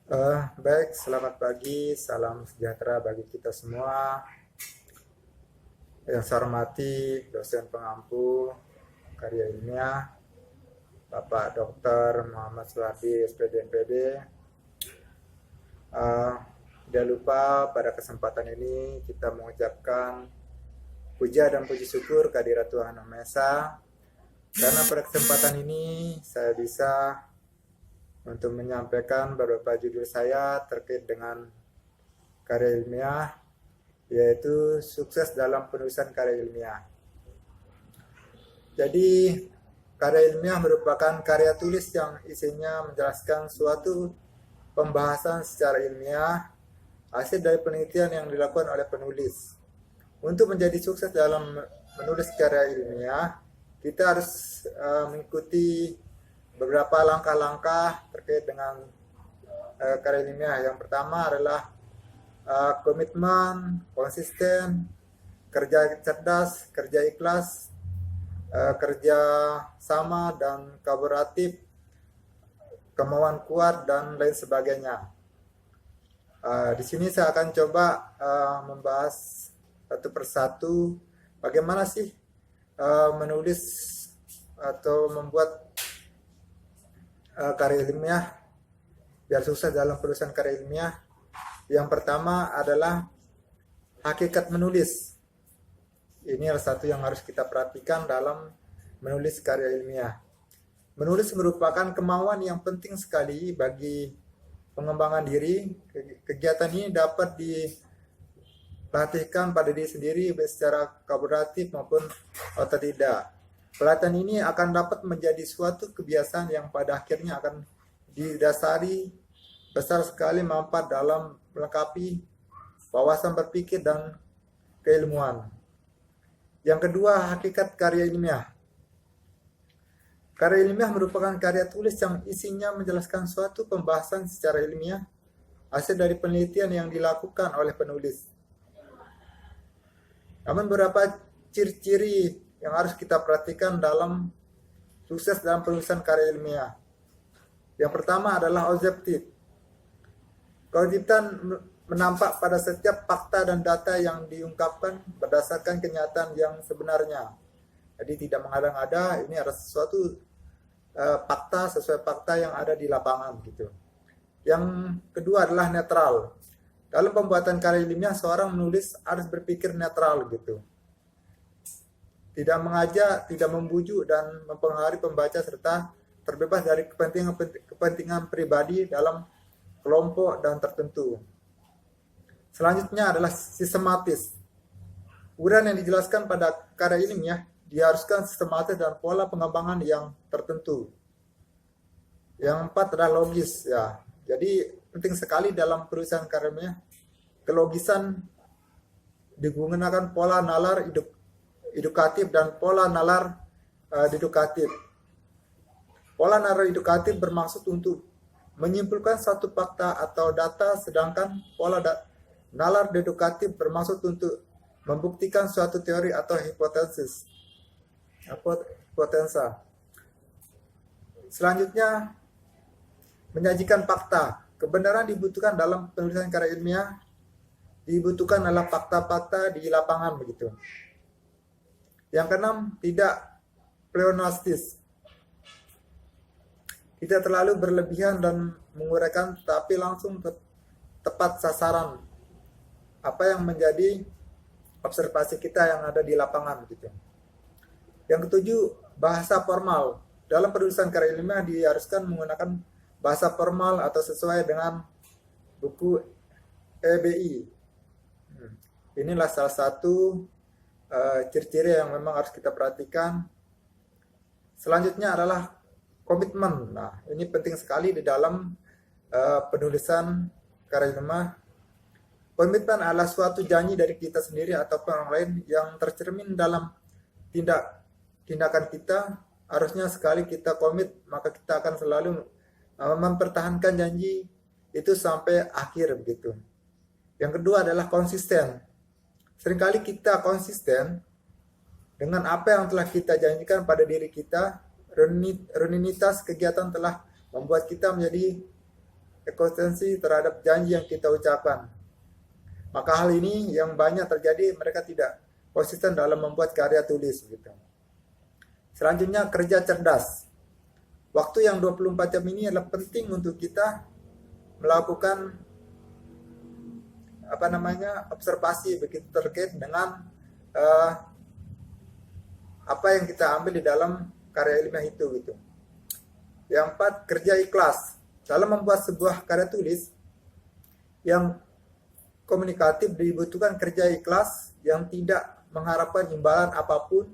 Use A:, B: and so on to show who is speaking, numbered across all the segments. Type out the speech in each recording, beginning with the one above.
A: Baik, selamat pagi, salam sejahtera bagi kita semua. Yang saya hormati dosen pengampu karya ilmiah, Bapak Dr. Muhammad Suhardi, SPD MPD. Tidak lupa pada kesempatan ini kita mengucapkan puja dan puji syukur kehadirat Tuhan Yang Maha Esa, karena pada kesempatan ini saya bisa untuk menyampaikan beberapa judul saya terkait dengan karya ilmiah, yaitu sukses dalam penulisan karya ilmiah. Jadi, karya ilmiah merupakan karya tulis yang isinya menjelaskan suatu pembahasan secara ilmiah hasil dari penelitian yang dilakukan oleh penulis. Untuk menjadi sukses dalam menulis karya ilmiah, kita harus mengikuti beberapa langkah-langkah terkait dengan karya ilmiah. Yang pertama adalah komitmen, konsisten, kerja cerdas, kerja ikhlas, kerja sama dan kolaboratif, kemauan kuat, dan lain sebagainya. Di sini saya akan coba membahas satu persatu bagaimana sih menulis atau membuat karya ilmiah biar sukses dalam penulisan karya ilmiah. Yang pertama adalah hakikat menulis. Ini adalah satu yang harus kita perhatikan dalam menulis karya ilmiah. Menulis merupakan kemauan yang penting sekali bagi pengembangan diri. Kegiatan ini dapat dilatihkan pada diri sendiri secara kolaboratif maupun otodidak. Pelatihan ini akan dapat menjadi suatu kebiasaan yang pada akhirnya akan didasari besar sekali manfaat dalam melengkapi wawasan berpikir dan keilmuan. Yang kedua, hakikat karya ilmiah. Karya ilmiah merupakan karya tulis yang isinya menjelaskan suatu pembahasan secara ilmiah hasil dari penelitian yang dilakukan oleh penulis. Namun beberapa ciri-ciri yang harus kita perhatikan dalam sukses dalam penulisan karya ilmiah. Yang pertama adalah objektif. Kewajiban menampak pada setiap fakta dan data yang diungkapkan berdasarkan kenyataan yang sebenarnya. Jadi tidak mengada-ngada, ini adalah sesuatu fakta sesuai fakta yang ada di lapangan gitu. Yang kedua adalah netral. Dalam pembuatan karya ilmiah, seorang menulis harus berpikir netral gitu. Tidak mengajak, tidak membujuk dan mempengaruhi pembaca serta terbebas dari kepentingan pribadi dalam kelompok dan tertentu. Selanjutnya adalah sistematis. Uraian yang dijelaskan pada karya ilmiah diharuskan sistematis dan pola pengembangan yang tertentu. Yang empat adalah logis ya. Jadi penting sekali dalam penulisan karya ilmiah kelogisan digunakan pola nalar edukatif dan pola nalar dedukatif. Pola nalar edukatif bermaksud untuk menyimpulkan satu fakta atau data, sedangkan pola nalar dedukatif bermaksud untuk membuktikan suatu teori atau hipotesis. Hipotensa. Selanjutnya, menyajikan fakta. Kebenaran dibutuhkan dalam penulisan karya ilmiah, dibutuhkan adalah fakta-fakta di lapangan begitu. Yang keenam, tidak pleonastis. Tidak terlalu berlebihan dan menguraikan, tapi langsung tepat sasaran apa yang menjadi observasi kita yang ada di lapangan gitu. Yang ketujuh, bahasa formal. Dalam penulisan karya ilmiah diharuskan menggunakan bahasa formal atau sesuai dengan buku EBI. Inilah salah satu ciri-ciri yang memang harus kita perhatikan. Selanjutnya adalah komitmen. Nah, ini penting sekali di dalam penulisan karya ilmiah. Komitmen adalah suatu janji dari kita sendiri ataupun orang lain yang tercermin dalam tindakan kita. Harusnya sekali kita komit, maka kita akan selalu mempertahankan janji itu sampai akhir begitu. Yang kedua adalah konsisten. Seringkali kita konsisten dengan apa yang telah kita janjikan pada diri kita. Rutinitas kegiatan telah membuat kita menjadi eksistensi terhadap janji yang kita ucapkan. Maka hal ini yang banyak terjadi, mereka tidak konsisten dalam membuat karya tulis gitu. Selanjutnya, kerja cerdas. Waktu yang 24 jam ini adalah penting untuk kita melakukan observasi begitu terkait dengan apa yang kita ambil di dalam karya ilmiah itu gitu. Yang 4, kerja ikhlas. Dalam membuat sebuah karya tulis yang komunikatif dibutuhkan kerja ikhlas yang tidak mengharapkan imbalan apapun.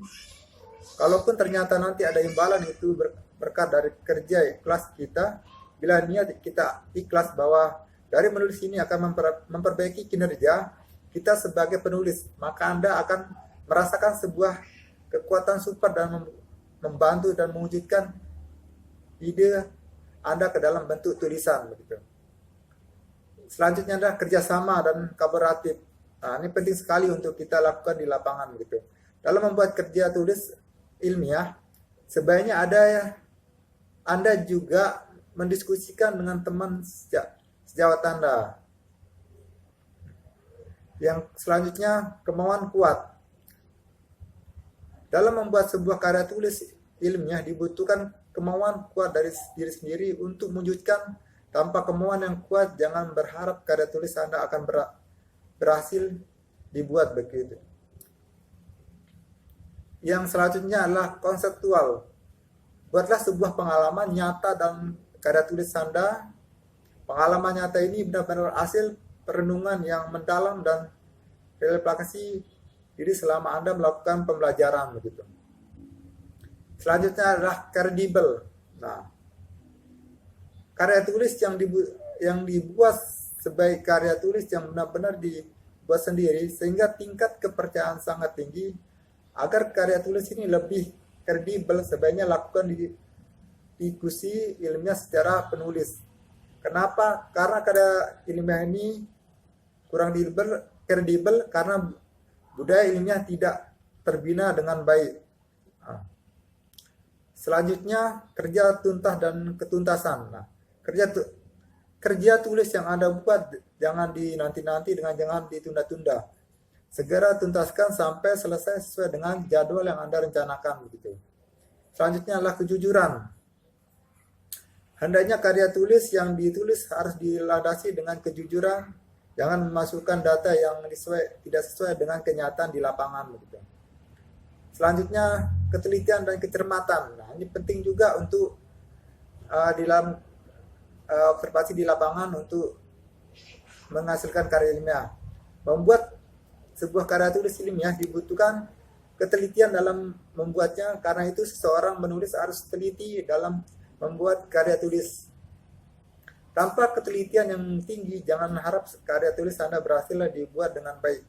A: Kalaupun ternyata nanti ada imbalan, itu berkat dari kerja ikhlas kita. Bila niat kita ikhlas bahwa dari menulis ini akan memperbaiki kinerja kita sebagai penulis, maka Anda akan merasakan sebuah kekuatan super dan membantu dan mewujudkan ide Anda ke dalam bentuk tulisan begitu. Selanjutnya adalah kerjasama dan kolaboratif. Nah, ini penting sekali untuk kita lakukan di lapangan gitu. Dalam membuat kerja tulis ilmiah, sebaiknya Anda juga mendiskusikan dengan teman sejawat Anda. Yang selanjutnya, kemauan kuat. Dalam membuat sebuah karya tulis ilmiah dibutuhkan kemauan kuat dari diri sendiri untuk mewujudkan. Tanpa kemauan yang kuat, jangan berharap karya tulis Anda akan berhasil dibuat begitu. Yang selanjutnya adalah konseptual. Buatlah sebuah pengalaman nyata dalam karya tulis Anda. Pengalaman nyata ini benar-benar hasil perenungan yang mendalam dan refleksi diri selama Anda melakukan pembelajaran begitu. Selanjutnya adalah kredibel. Nah, karya tulis yang dibuat sebagai karya tulis yang benar-benar dibuat sendiri sehingga tingkat kepercayaan sangat tinggi. Agar karya tulis ini lebih kredibel, sebaiknya lakukan diskusi ilmiah secara penulis. Kenapa? Karena karya ilmiah ini kurang kredibel karena budaya ilmiah tidak terbina dengan baik. Selanjutnya, kerja tuntas dan ketuntasan. Nah, kerja tulis yang Anda buat jangan dinanti-nanti dengan jangan ditunda-tunda. Segera tuntaskan sampai selesai sesuai dengan jadwal yang Anda rencanakan begitu. Selanjutnya adalah kejujuran. Hendaknya karya tulis yang ditulis harus dilandasi dengan kejujuran, jangan memasukkan data yang tidak sesuai dengan kenyataan di lapangan begitu. Selanjutnya, ketelitian dan kecermatan. Nah, ini penting juga untuk di dalam observasi di lapangan untuk menghasilkan karya ilmiah. Membuat sebuah karya tulis ilmiah dibutuhkan ketelitian dalam membuatnya, karena itu seseorang menulis harus teliti dalam membuat karya tulis. Tanpa ketelitian yang tinggi, jangan harap karya tulis Anda berhasil dibuat dengan baik.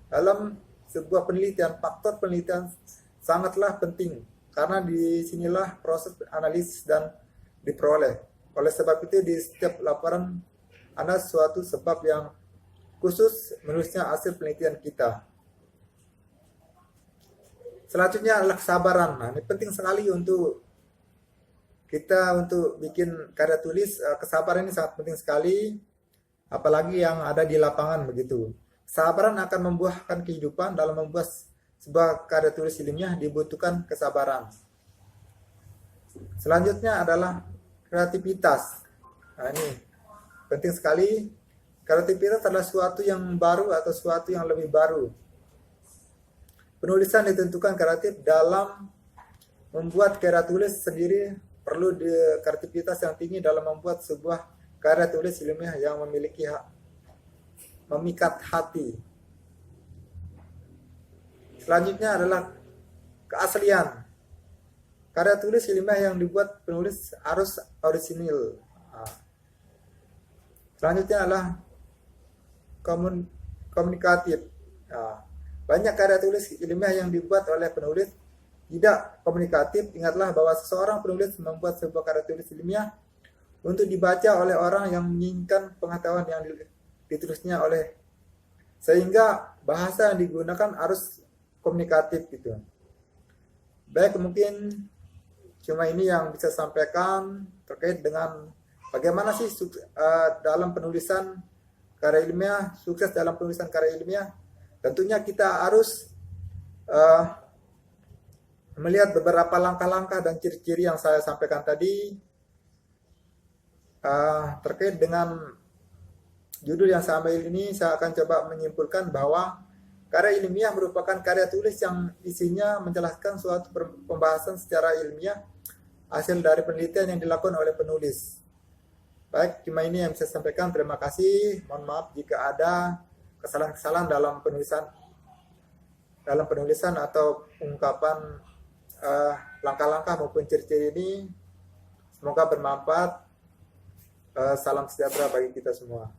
A: Dalam sebuah penelitian, faktor penelitian sangatlah penting, karena disinilah proses analisis dan diperoleh. Oleh sebab itu, di setiap laporan ada suatu sebab yang khusus menulisnya hasil penelitian kita. Selanjutnya adalah kesabaran. Nah, ini penting sekali untuk kita untuk bikin karya tulis. Kesabaran ini sangat penting sekali, apalagi yang ada di lapangan begitu. Kesabaran akan membuahkan kehidupan. Dalam membuat sebuah karya tulis ilmiah dibutuhkan kesabaran. Selanjutnya adalah kreativitas. Nah, ini penting sekali. Kreativitas adalah suatu yang baru atau suatu yang lebih baru. Penulisan ditentukan kreatif. Dalam membuat karya tulis sendiri perlu kreativitas yang tinggi dalam membuat sebuah karya tulis ilmiah yang memiliki memikat hati. Selanjutnya adalah keaslian. Karya tulis ilmiah yang dibuat penulis harus orisinil. Selanjutnya adalah komunikatif. Banyak karya tulis ilmiah yang dibuat oleh penulis tidak komunikatif. Ingatlah bahwa seseorang penulis membuat sebuah karya tulis ilmiah untuk dibaca oleh orang yang menginginkan pengetahuan yang ditulisnya oleh, sehingga bahasa yang digunakan harus komunikatif gitu. Baik, mungkin cuma ini yang bisa sampaikan terkait dengan Bagaimana sih dalam penulisan karya ilmiah, sukses dalam penulisan karya ilmiah? Tentunya kita harus melihat beberapa langkah-langkah dan ciri-ciri yang saya sampaikan tadi terkait dengan judul yang saya ambil ini. Saya akan coba menyimpulkan bahwa karya ilmiah merupakan karya tulis yang isinya menjelaskan suatu pembahasan secara ilmiah hasil dari penelitian yang dilakukan oleh penulis. Baik, cuma ini yang saya sampaikan. Terima kasih. Mohon maaf jika ada kesalahan-kesalahan dalam penulisan atau ungkapan langkah-langkah maupun ciri-ciri ini. Semoga bermanfaat. Salam sejahtera bagi kita semua.